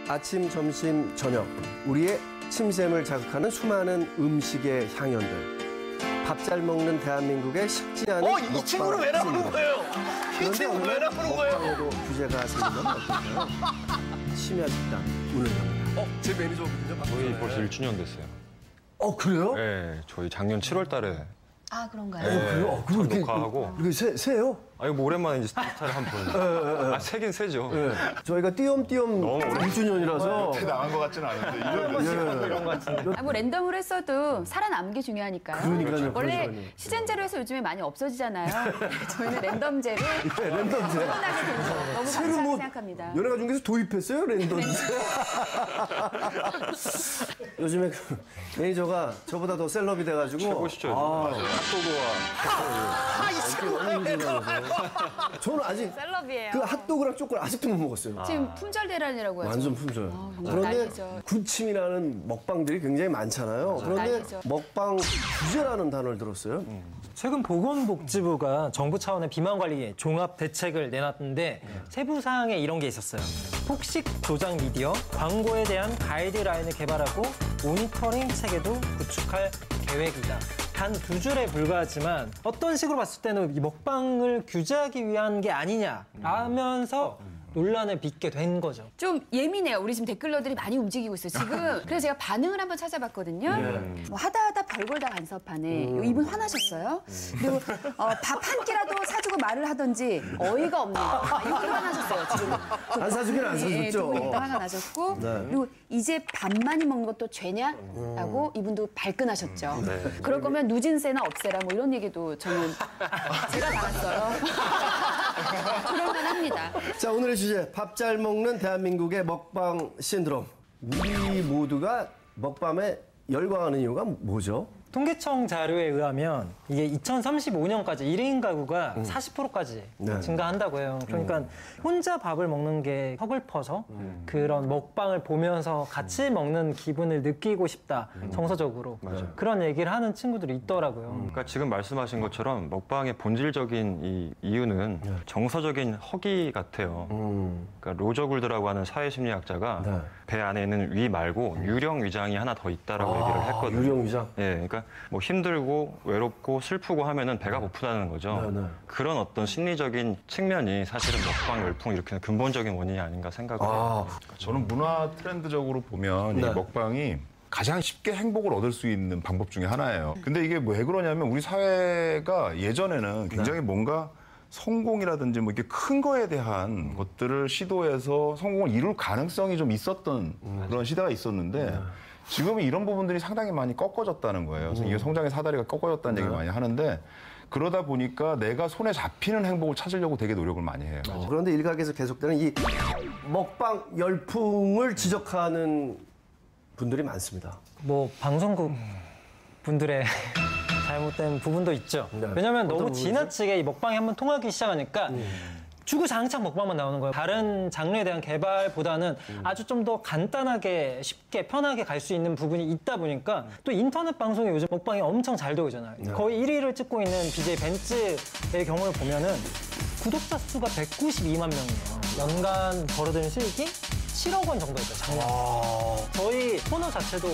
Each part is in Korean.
아침, 점심, 저녁 우리의 침샘을 자극하는 수많은 음식의 향연들. 밥 잘 먹는 대한민국의 식지 않은 이 친구는 왜 나오는 거예요? 이 친구는 왜 나오는 거예요? 먹방에도 규제가 생기면 어떨까요? 심야 식당 문을 엽니다. 제 매니저거든요. 저희 벌써 1주년 됐어요. 그래요? 네, 저희 작년 7월 달에 아, 그런가요? 그래요? 그럼 첫 녹화하고. 이게 새요? 아니, 뭐 오랜만에 이제 스타를 한번 보는데. 새긴 새죠. 저희가 띄엄띄엄 너무 1주년이라서 나간 것 같지는 않은데 이런 것 같은데. 뭐 랜덤으로 했어도 살아남는 게 중요하니까요. 그러니까요, 원래 그러니까요. 시즌제로 해서 요즘에 많이 없어지잖아요. 저희는 랜덤제로 랜덤제. 편하게 돼서 너무 새로 감사하게 뭐 생각합니다. 연예가 중에서 도입했어요 랜덤제. 요즘에 그 매니저가 저보다 더 셀럽이 돼가지고 최고시죠. 핫도그와 저는 아직 셀럽이에요. 그 핫도그랑 초콜릿 아직도 못 먹었어요. 지금 품절 대란이라고 하죠. 완전 품절. 정말 그런데 난리죠. 군침이라는 먹방들이 굉장히 많잖아요. 그런데 난리죠. 먹방 규제라는 단어를 들었어요. 최근 보건복지부가 정부 차원의 비만관리 종합 대책을 내놨는데 세부 사항에 이런 게 있었어요. 폭식 조작 미디어, 광고에 대한 가이드라인을 개발하고 모니터링 체계도 구축할 계획이다. 단 2줄에 불과하지만 어떤 식으로 봤을 때는 이 먹방을 규제하기 위한 게 아니냐 라면서 논란을 빚게 된 거죠. 좀 예민해요. 우리 지금 댓글러들이 많이 움직이고 있어요. 지금 그래서 제가 반응을 한번 찾아봤거든요. 뭐 하다 별걸 다 간섭하네. 이분 화나셨어요. 그리고 밥 한 끼라도 사주고 말을 하던지 어이가 없네. 이분 화나셨어요. 지금 안 사주긴 안 사줬죠. 두 분이 화가 나셨고 그리고 이제 밥 많이 먹는 것도 죄냐? 라고 이분도 발끈하셨죠. 그럴 거면 누진세나 없애라 뭐 이런 얘기도 저는 제가 달았어요. 그럴만 합니다. 자, 오늘의 주제 밥 잘 먹는 대한민국의 먹방 신드롬. 우리 모두가 먹방에 열광하는 이유가 뭐죠? 통계청 자료에 의하면 이게 2035년까지 1인 가구가 40%까지 네. 증가한다고 해요. 그러니까 혼자 밥을 먹는 게 서글퍼서 그런 먹방을 보면서 같이 먹는 기분을 느끼고 싶다, 정서적으로. 그런 얘기를 하는 친구들이 있더라고요. 그러니까 지금 말씀하신 것처럼 먹방의 본질적인 이 이유는 정서적인 허기 같아요. 그러니까 로저굴드라고 하는 사회심리학자가 배 안에 있는 위 말고 유령 위장이 하나 더 있다라고 얘기를 했거든요. 유령 위장. 예, 그러니까 뭐 힘들고 외롭고 슬프고 하면은 배가 고프다는 거죠. 네. 그런 어떤 심리적인 측면이 사실은 먹방 열풍을 일으키는 근본적인 원인이 아닌가 생각을 해요. 저는 문화 트렌드적으로 보면 이 먹방이 가장 쉽게 행복을 얻을 수 있는 방법 중에 하나예요. 근데 이게 왜 그러냐면 우리 사회가 예전에는 굉장히 뭔가 성공이라든지 뭐 이렇게 큰 거에 대한 것들을 시도해서 성공을 이룰 가능성이 좀 있었던 그런 시대가 있었는데 지금은 이런 부분들이 상당히 많이 꺾어졌다는 거예요. 그래서 이게 성장의 사다리가 꺾어졌다는 얘기를 많이 하는데 그러다 보니까 내가 손에 잡히는 행복을 찾으려고 되게 노력을 많이 해요. 그런데 일각에서 계속되는 이 먹방 열풍을 지적하는 분들이 많습니다. 뭐 방송국 분들의 잘못된 부분도 있죠. 왜냐하면 너무 지나치게 이 먹방이 한번 통하기 시작하니까 주구장창 먹방만 나오는 거예요. 다른 장르에 대한 개발보다는 아주 좀 더 간단하게 쉽게 편하게 갈 수 있는 부분이 있다 보니까 또 인터넷 방송이 요즘 먹방이 엄청 잘 되고 있잖아요. 거의 1위를 찍고 있는 BJ 벤츠의 경우를 보면은 구독자 수가 192만 명이에요. 연간 벌어들이는 수익이 7억 원 정도 있어요, 작년. 저희 코너 자체도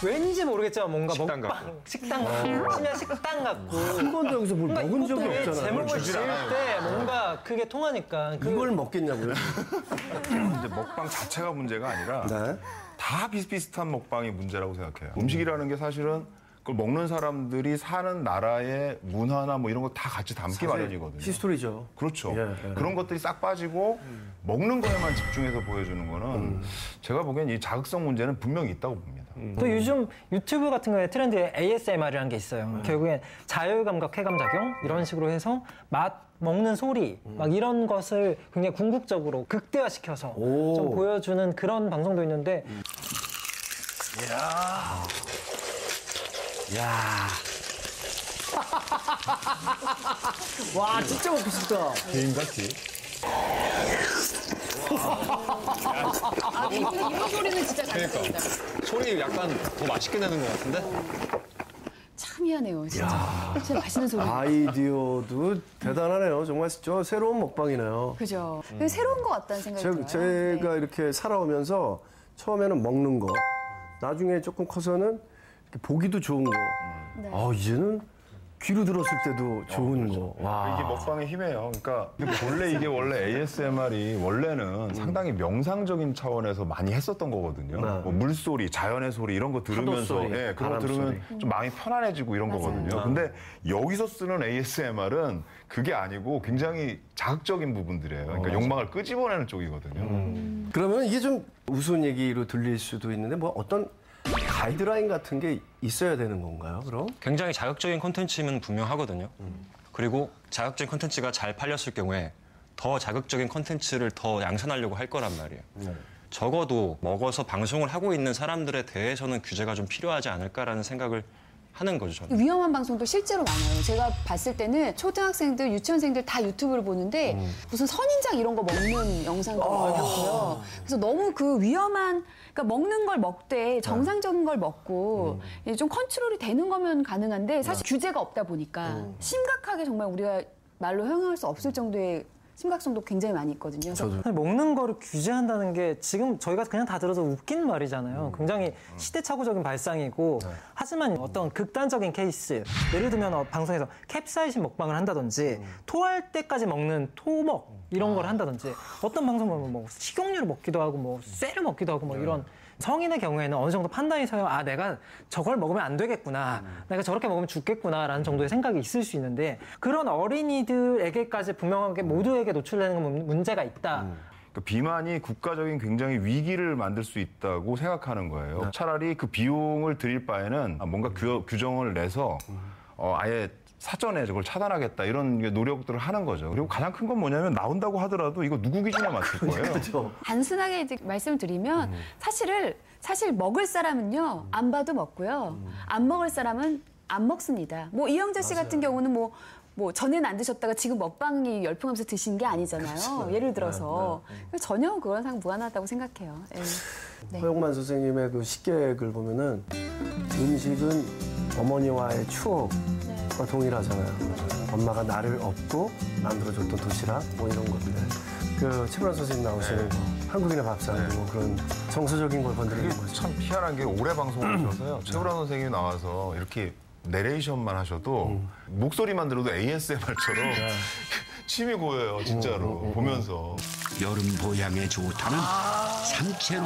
왠지 모르겠지만 뭔가 식당 먹방, 같고. 식당 같고, 심야 식당 같고. 한 번도 여기서 뭘 뭔가 먹은 적이 이것도 왜 없잖아요. 제목을 지을 때 뭔가 그게 통하니까. 이걸 먹겠냐고요? 이제 먹방 자체가 문제가 아니라 네. 다 비슷비슷한 먹방이 문제라고 생각해요. 음식이라는 게 사실은 그걸 먹는 사람들이 사는 나라의 문화나 뭐 이런 거 다 같이 담기 마련이거든요. 히스토리죠. 그렇죠. 예. 그런 것들이 싹 빠지고 먹는 거에만 집중해서 보여주는 거는 제가 보기엔 이 자극성 문제는 분명히 있다고 봅니다. 또 요즘 유튜브 같은 거에 트렌드에 ASMR이라는 게 있어요. 결국엔 자율감각 쾌감작용 이런 식으로 해서 맛, 먹는 소리 막 이런 것을 굉장히 궁극적으로 극대화시켜서 좀 보여주는 그런 방송도 있는데 와, 진짜 먹고 싶다. 개인 같지? 이거 소리는 진짜 잘 들린다. 소리 약간 더 맛있게 내는 것 같은데? 참 희미하네요, 진짜. 진짜 맛있는 소리. 아이디어도 대단하네요. 정말 저 새로운 먹방이네요. 그죠. 새로운 것 같다는 생각이 들어요. 제가 이렇게 살아오면서 처음에는 먹는 거, 나중에 조금 커서는 이렇게 보기도 좋은 거. 네. 이제는 귀로 들었을 때도 좋은 거. 와. 이게 먹방의 힘이에요. 그러니까 원래 ASMR이 원래는 상당히 명상적인 차원에서 많이 했었던 거거든요. 뭐 물소리, 자연의 소리 이런 거 들으면서 소리, 그런 거 들으면 좀 마음이 편안해지고 이런 거거든요. 근데 여기서 쓰는 ASMR은 그게 아니고 굉장히 자극적인 부분들이에요. 그러니까 욕망을 끄집어내는 쪽이거든요. 그러면 이게 좀 우스운 얘기로 들릴 수도 있는데 뭐 어떤 가이드라인 같은 게 있어야 되는 건가요, 그럼? 굉장히 자극적인 콘텐츠는 분명하거든요. 그리고 자극적인 콘텐츠가 잘 팔렸을 경우에 더 자극적인 콘텐츠를 더 양산하려고 할 거란 말이에요. 적어도 먹어서 방송을 하고 있는 사람들에 대해서는 규제가 좀 필요하지 않을까라는 생각을 하는 거죠, 저는. 위험한 방송도 실제로 많아요. 제가 봤을 때는 초등학생들, 유치원생들 다 유튜브를 보는데 무슨 선인장 이런 거 먹는 영상도 많고요. 그래서 너무 그 위험한, 그러니까 먹는 걸 먹되 정상적인 걸 먹고 좀 컨트롤이 되는 거면 가능한데 사실 규제가 없다 보니까 심각하게 정말 우리가 말로 형용할 수 없을 정도의 심각성도 굉장히 많이 있거든요. 그래서 먹는 거를 규제한다는 게 지금 저희가 그냥 다 들어서 웃긴 말이잖아요. 굉장히 시대착오적인 발상이고 하지만 어떤 극단적인 케이스 예를 들면 방송에서 캡사이신 먹방을 한다든지 토할 때까지 먹는 토먹 이런 걸 한다든지 어떤 방송 보면 뭐 식용유를 먹기도 하고 뭐 쇠를 먹기도 하고 뭐 이런 성인의 경우에는 어느 정도 판단이 서요. 아, 내가 저걸 먹으면 안 되겠구나. 내가 저렇게 먹으면 죽겠구나라는 정도의 생각이 있을 수 있는데 그런 어린이들에게까지 분명하게 모두에게 노출되는 건 문제가 있다. 그러니까 비만이 국가적인 굉장히 위기를 만들 수 있다고 생각하는 거예요. 차라리 그 비용을 들일 바에는 뭔가 규정을 내서 아예 사전에 저걸 차단하겠다 이런 노력들을 하는 거죠. 그리고 가장 큰 건 뭐냐면 나온다고 하더라도 이거 누구 기준에 맞출 거예요. 그렇죠. 단순하게 이제 말씀드리면 사실 먹을 사람은요 안 봐도 먹고요 안 먹을 사람은 안 먹습니다. 뭐 이영자 씨 같은 경우는 뭐 전에는 안 드셨다가 지금 먹방이 열풍하면서 드신 게 아니잖아요. 예를 들어서 전혀 그런 상 무관하다고 생각해요. 네. 허영만 선생님의 그 식객을 보면은 음식은 어머니와의 추억과 동일하잖아요. 엄마가 나를 업고 만들어줬던 도시락 뭐 이런 것들. 그 최불안 선생님 나오시는 거 한국인의 밥상 뭐 그런 정서적인 걸 건드리는 그게 거죠. 참 희한한 게 오래 방송을 하셔서요. 최불안 선생님이 나와서 이렇게 내레이션만 하셔도 목소리만 들어도 ASMR처럼 침이 고여요, 진짜로 보면서. 여름 보양에 좋다는 산채로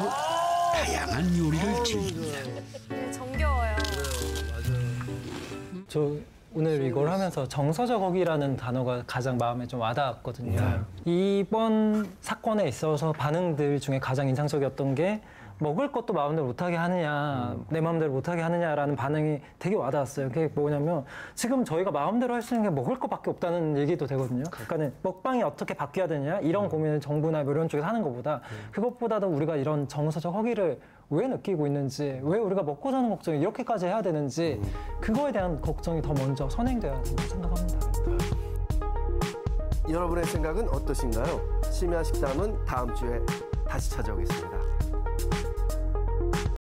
다양한 요리를 즐긴다. 네, 정겨워요. 저 오늘 이걸 하면서 정서적 허기라는 단어가 가장 마음에 좀 와닿았거든요. 이번 사건에 있어서 반응들 중에 가장 인상적이었던 게 먹을 것도 마음대로 못하게 하느냐, 내 마음대로 못하게 하느냐라는 반응이 되게 와닿았어요. 그게 뭐냐면 지금 저희가 마음대로 할 수 있는 게 먹을 것밖에 없다는 얘기도 되거든요. 그러니까 먹방이 어떻게 바뀌어야 되느냐 이런 고민을 정부나 이런 쪽에서 하는 것보다 그것보다도 우리가 이런 정서적 허기를 왜 느끼고 있는지, 왜 우리가 먹고 사는 걱정을 이렇게까지 해야 되는지 그거에 대한 걱정이 더 먼저 선행돼야 된다고 생각합니다. 여러분의 생각은 어떠신가요? 심야 식담은 다음 주에 다시 찾아오겠습니다.